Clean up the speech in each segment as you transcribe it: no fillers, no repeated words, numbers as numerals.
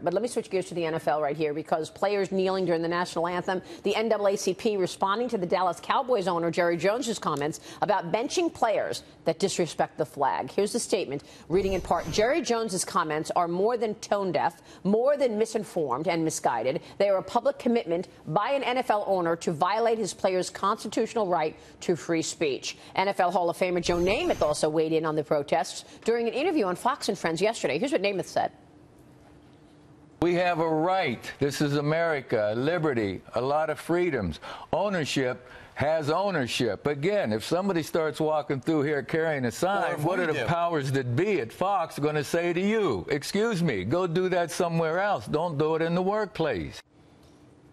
But let me switch gears to the NFL right here, because players kneeling during the national anthem, the NAACP responding to the Dallas Cowboys owner Jerry Jones's comments about benching players that disrespect the flag. Here's the statement, reading in part: Jerry Jones's comments are more than tone deaf, more than misinformed and misguided. They are a public commitment by an NFL owner to violate his players' constitutional right to free speech. NFL Hall of Famer Joe Namath also weighed in on the protests during an interview on Fox and Friends yesterday. Here's what Namath said. We have a right. This is America, liberty, a lot of freedoms. Ownership has ownership. Again, if somebody starts walking through here carrying a sign, what are the powers that be at Fox going to say to you? Excuse me, go do that somewhere else. Don't do it in the workplace.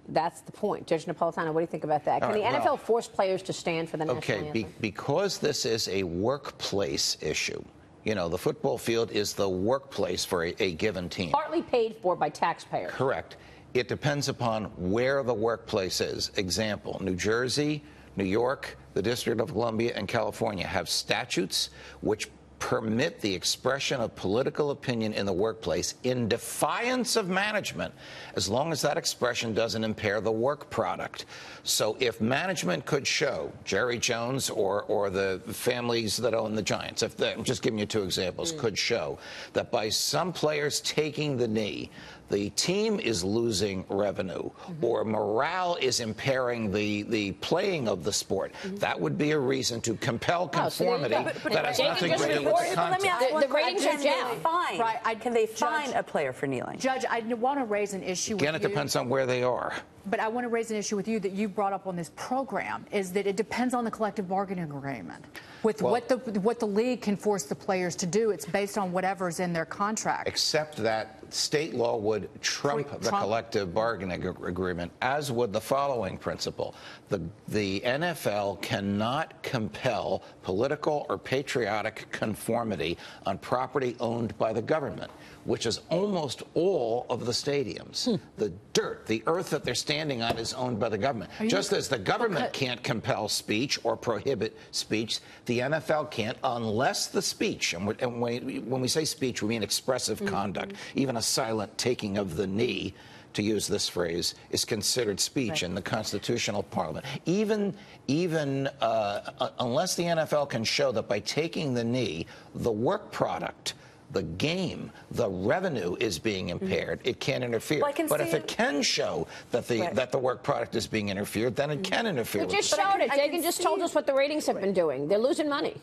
That's the point. Judge Napolitano, what do you think about that? Can the NFL force players to stand for the national anthem? Because this is a workplace issue. You know, the football field is the workplace for a given team. Partly paid for by taxpayers. Correct. It depends upon where the workplace is. Example, New Jersey, New York, the District of Columbia, and California have statutes which permit the expression of political opinion in the workplace in defiance of management, as long as that expression doesn't impair the work product. So if management could show, Jerry Jones or the families that own the Giants, I'm just giving you two examples, could show that by some players taking the knee, the team is losing revenue, or morale is impairing the playing of the sport, that would be a reason to compel conformity. That has nothing to do with the content. The ratings are down. Can they fine a player for kneeling? Judge, I want to raise an issue with you. Again, it depends on where they are. But I want to raise an issue with you that you brought up on this program, is that it depends on the collective bargaining agreement. With what the league can force the players to do, it's based on whatever's in their contract. Except that state law would trump the collective bargaining agreement, as would the following principle. The NFL cannot compel political or patriotic conformity on property owned by the government, which is almost all of the stadiums. The dirt, the earth that they're standing on is owned by the government. Just as the government can't compel speech or prohibit speech, the NFL can't, unless the speech, and when we say speech, we mean expressive conduct. Even a silent taking of the knee, to use this phrase, is considered speech in the constitutional parliament. Even unless the NFL can show that by taking the knee, the work product, the game, the revenue is being impaired, it can't interfere. But if it can show that the work product is being interfered, then it can interfere. We just showed it. Dagan just told us what the ratings have been doing. They're losing money.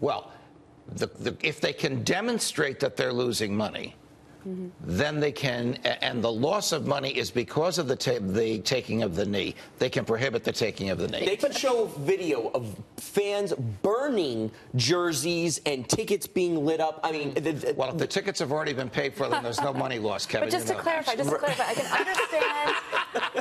Well, if they can demonstrate that they're losing money, then they can, and the loss of money is because of the taking of the knee, they can prohibit the taking of the knee. They can show video of fans burning jerseys and tickets being lit up. I mean, well, if the tickets have already been paid for, then there's no money lost, Kevin. But just to clarify, I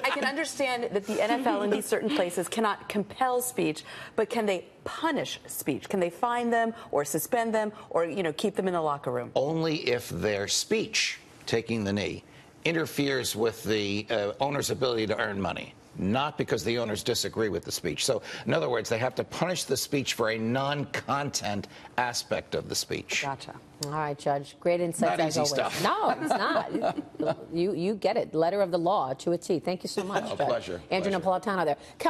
can understand that the NFL in these certain places cannot compel speech, but can they punish speech? Can they fine them or suspend them or, keep them in the locker room? Only if their speech, taking the knee, interferes with the owner's ability to earn money, not because the owners disagree with the speech. So, in other words, they have to punish the speech for a non-content aspect of the speech. Gotcha. All right, Judge. Great insight as always. Stuff. No, it's not. You get it. Letter of the law to a T. Thank you so much, Judge. Pleasure. Andrew Napolitano there.